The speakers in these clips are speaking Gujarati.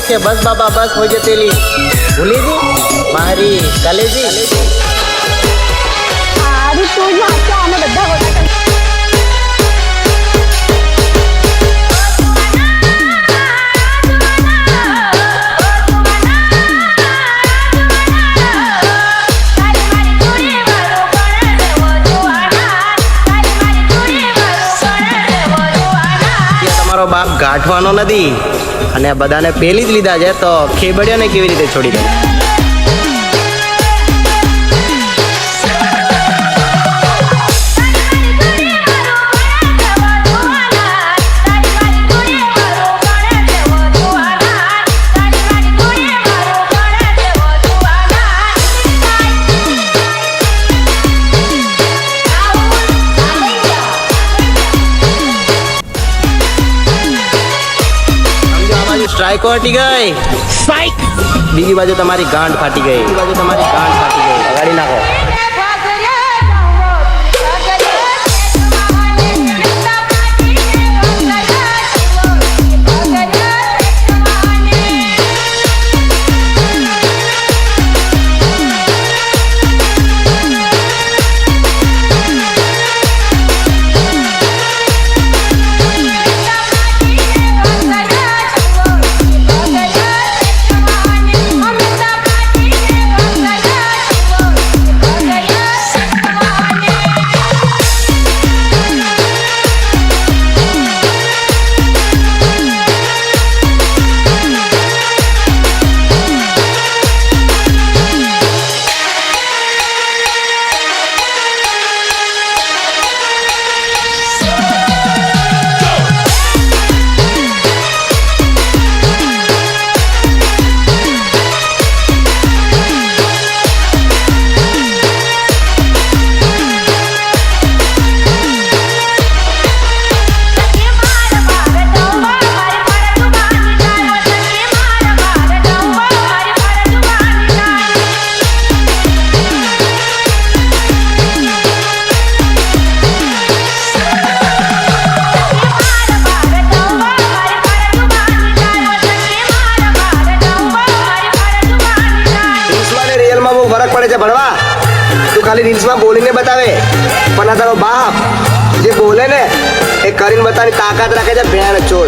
કે બસ બાબા બસ હોય જતેલી ભૂલી જી મારી કલેજી સારું તું જ વાંચો અમે બધા હોતા બાપ ગાંઠવાનો નથી અને બધાને પેલી જ લીધા છે તો ખેબડિયાને કેવી રીતે છોડી દે સ્ટ્રાઇકો હટી ગઈ સ્ટ્રાઇક બીજી બાજુ તમારી ગાંઠ ફાટી ગઈ અગાડી નાખો ફરક પડે છે ભણવા તું ખાલી રીલ્સમાં બોલીને બતાવે પણ આ તારો બાપ જે બોલે ને એ કરીને બતાવવાની તાકાત રાખે છે ભેણ ચોર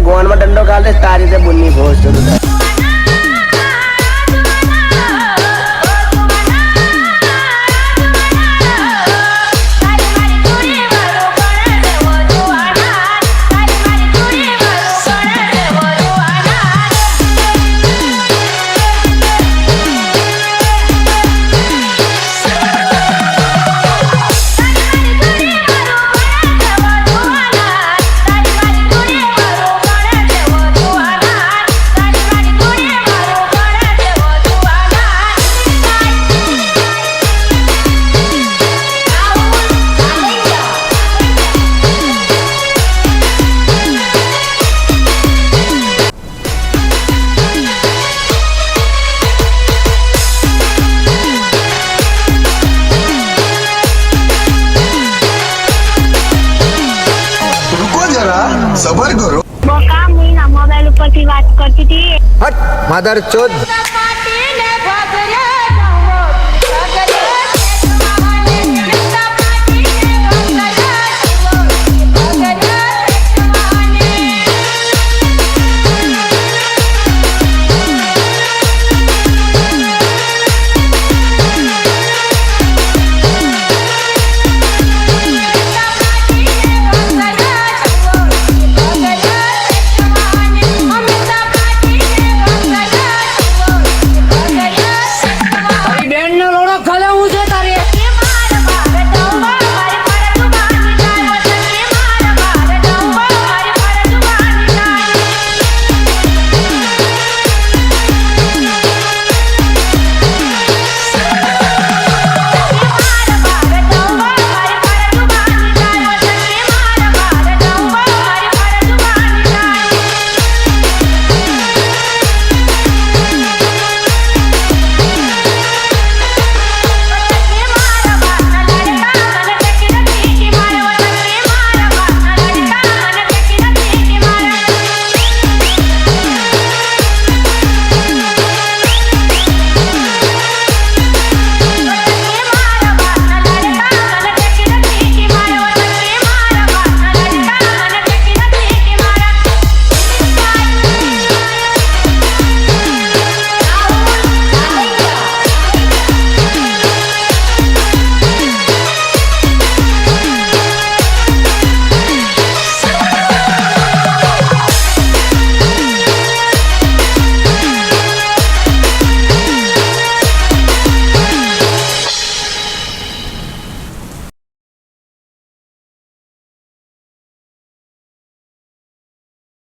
ગોનમાં દંડો કાઢે તારી રીતે બુનની ભોજ શરૂ થાય સબર કરો મોબાઈલ ઉપરથી વાત કરતી હતી હટ માધર ચોદ